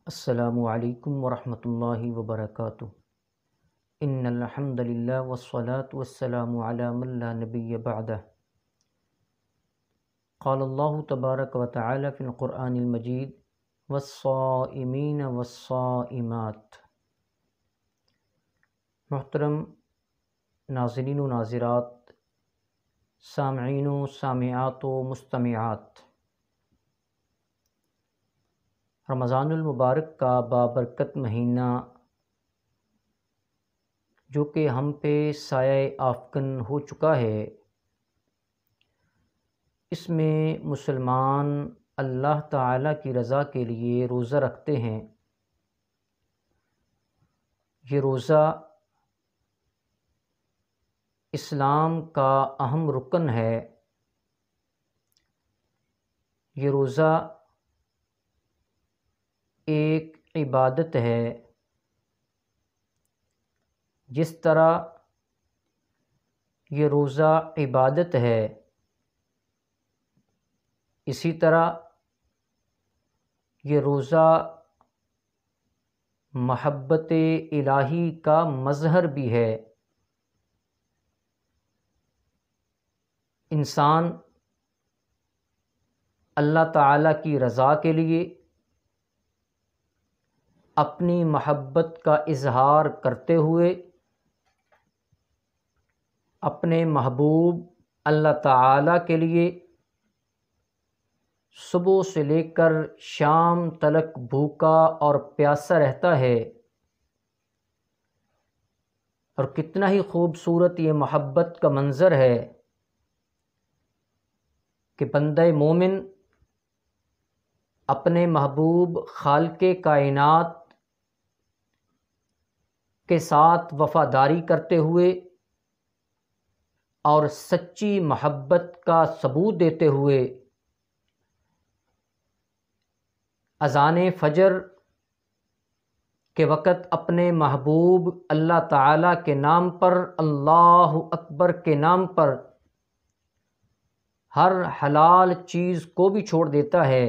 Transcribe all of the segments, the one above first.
السلام علیکم ورحمۃ اللہ وبرکاتہ۔ ان الحمد للہ والصلاة والسلام علی من لا نبی بعدہ۔ قال اللہ تبارک و تعالی فی القرآن المجید والصائمین والصائمات۔ محترم ناظرین و ناظرات، سامعین و سامعات و مستمعات، رمضان المبارک کا بابرکت مہینہ جو کہ ہم پہ سایہ افکن ہو چکا ہے، اس میں مسلمان اللہ تعالیٰ کی رضا کے لیے روزہ رکھتے ہیں۔ یہ روزہ اسلام کا اہم رکن ہے۔ یہ روزہ ایک عبادت ہے۔ جس طرح یہ روزہ عبادت ہے، اسی طرح یہ روزہ محبت الہی کا مظہر بھی ہے۔ انسان اللہ تعالیٰ کی رضا کے لیے اپنی محبت کا اظہار کرتے ہوئے اپنے محبوب اللہ تعالیٰ کے لیے صبح سے لے کر شام تلک بھوکا اور پیاسا رہتا ہے۔ اور کتنا ہی خوبصورت یہ محبت کا منظر ہے کہ بندہ مومن اپنے محبوب خالق کائنات کے ساتھ وفاداری کرتے ہوئے اور سچی محبت کا ثبوت دیتے ہوئے اذان فجر کے وقت اپنے محبوب اللہ تعالیٰ کے نام پر، اللہ اکبر کے نام پر، ہر حلال چیز کو بھی چھوڑ دیتا ہے،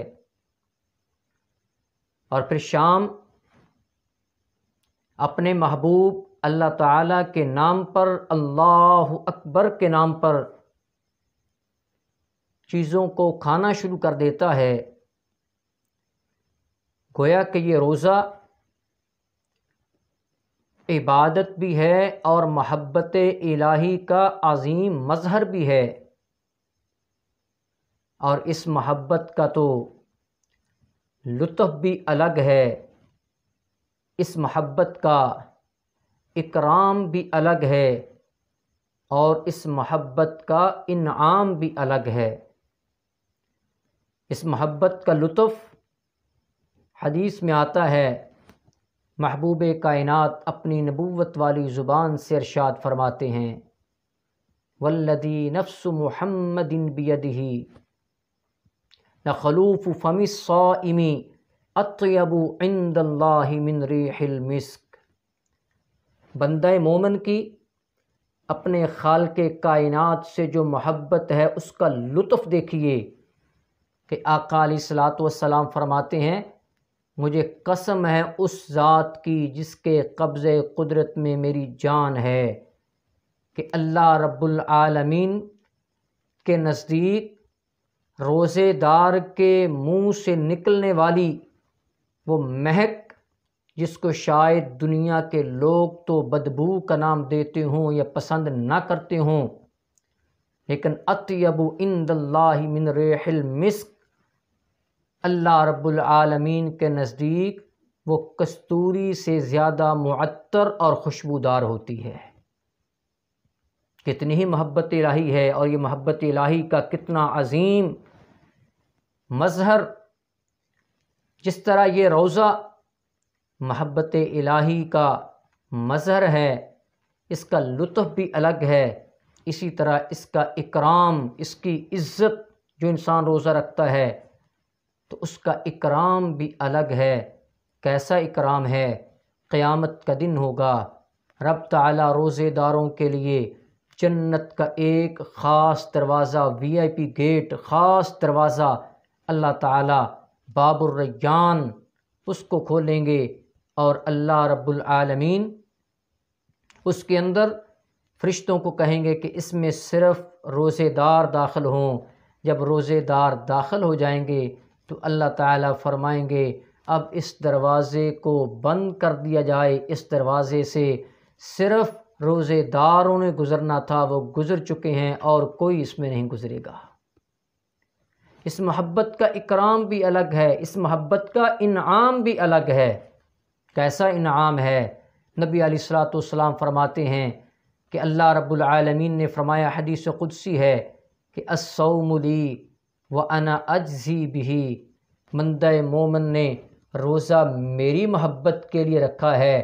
اور پھر شام اپنے محبوب اللہ تعالیٰ کے نام پر، اللہ اکبر کے نام پر چیزوں کو کھانا شروع کر دیتا ہے۔ گویا کہ یہ روزہ عبادت بھی ہے اور محبت الہی کا عظیم مظہر بھی ہے، اور اس محبت کا تو لطف بھی الگ ہے، اس محبت کا اکرام بھی الگ ہے، اور اس محبت کا انعام بھی الگ ہے۔ اس محبت کا لطف حدیث میں آتا ہے، محبوب کائنات اپنی نبوت والی زبان سے ارشاد فرماتے ہیں، والذی نفس محمد بیدہ لخلوف فم الصائم اطیب عند اللہ من ریح المسک۔ بندہ مومن کی اپنے خالق کائنات سے جو محبت ہے، اس کا لطف دیکھیے کہ آقا علیہ الصلاۃ والسلام فرماتے ہیں، مجھے قسم ہے اس ذات کی جس کے قبض قدرت میں میری جان ہے، کہ اللہ رب العالمین کے نزدیک روزے دار کے منہ سے نکلنے والی وہ مہک، جس کو شاید دنیا کے لوگ تو بدبو کا نام دیتے ہوں یا پسند نہ کرتے ہوں، لیکن اطیب عند اللہ من ریح المسک، اللہ رب العالمین کے نزدیک وہ کستوری سے زیادہ معطر اور خوشبودار ہوتی ہے۔ کتنی ہی محبت الہی ہے، اور یہ محبت الہی کا کتنا عظیم مظہر۔ جس طرح یہ روزہ محبت الہی کا مظہر ہے، اس کا لطف بھی الگ ہے، اسی طرح اس کا اکرام، اس کی عزت، جو انسان روزہ رکھتا ہے تو اس کا اکرام بھی الگ ہے۔ کیسا اکرام ہے؟ قیامت کا دن ہوگا، رب تعالیٰ روزے داروں کے لیے جنت کا ایک خاص دروازہ، VIP گیٹ، خاص دروازہ اللہ تعالیٰ باب الریان اس کو کھولیں گے اور اللہ رب العالمین اس کے اندر فرشتوں کو کہیں گے کہ اس میں صرف روزے دار داخل ہوں۔ جب روزے دار داخل ہو جائیں گے تو اللہ تعالیٰ فرمائیں گے اب اس دروازے کو بند کر دیا جائے، اس دروازے سے صرف روزے داروں نے گزرنا تھا، وہ گزر چکے ہیں اور کوئی اس میں نہیں گزرے گا۔ اس محبت کا اکرام بھی الگ ہے، اس محبت کا انعام بھی الگ ہے۔ کیسا انعام ہے؟ نبی علیہ الصلوۃ والسلام فرماتے ہیں کہ اللہ رب العالمین نے فرمایا، حدیث قدسی ہے کہ الصوم لی وانا اجزی بہ، بندہ مومن نے روزہ میری محبت کے لیے رکھا ہے،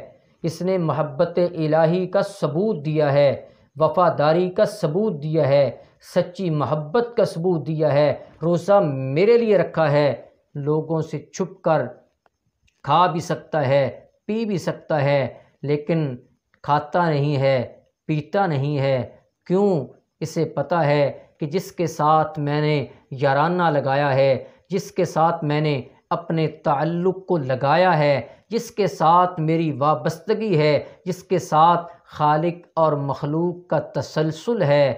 اس نے محبت الہی کا ثبوت دیا ہے، وفاداری کا ثبوت دیا ہے، سچی محبت کا ثبوت دیا ہے، روزہ میرے لیے رکھا ہے۔ لوگوں سے چھپ کر کھا بھی سکتا ہے، پی بھی سکتا ہے، لیکن کھاتا نہیں ہے، پیتا نہیں ہے۔ کیوں؟ اسے پتہ ہے کہ جس کے ساتھ میں نے یارانہ لگایا ہے، جس کے ساتھ میں نے اپنے تعلق کو لگایا ہے، جس کے ساتھ میری وابستگی ہے، جس کے ساتھ خالق اور مخلوق کا تسلسل ہے،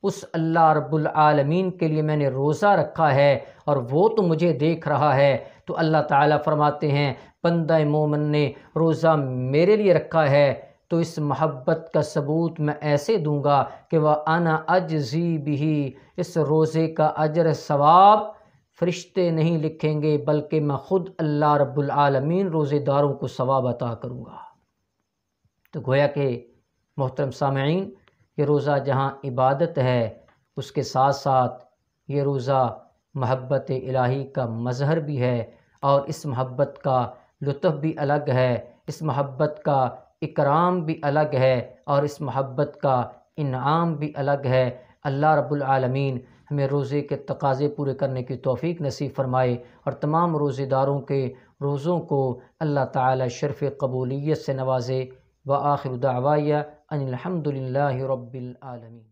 اس اللہ رب العالمین کے لیے میں نے روزہ رکھا ہے اور وہ تو مجھے دیکھ رہا ہے۔ تو اللہ تعالیٰ فرماتے ہیں بندہ مومن نے روزہ میرے لیے رکھا ہے تو اس محبت کا ثبوت میں ایسے دوں گا کہ وہ انا اجزی بہ، اس روزے کا اجر ثواب فرشتے نہیں لکھیں گے بلکہ میں خود اللہ رب العالمین روزے داروں کو ثواب عطا کروں گا۔ تو گویا کہ محترم سامعین، یہ روزہ جہاں عبادت ہے، اس کے ساتھ ساتھ یہ روزہ محبت الہی کا مظہر بھی ہے، اور اس محبت کا لطف بھی الگ ہے، اس محبت کا اکرام بھی الگ ہے، اور اس محبت کا انعام بھی الگ ہے۔ اللہ رب العالمین ہمیں روزے کے تقاضے پورے کرنے کی توفیق نصیب فرمائے، اور تمام روزے داروں کے روزوں کو اللہ تعالی شرف قبولیت سے نوازے۔ وآخر دعوایا ان الحمد للہ رب العالمین۔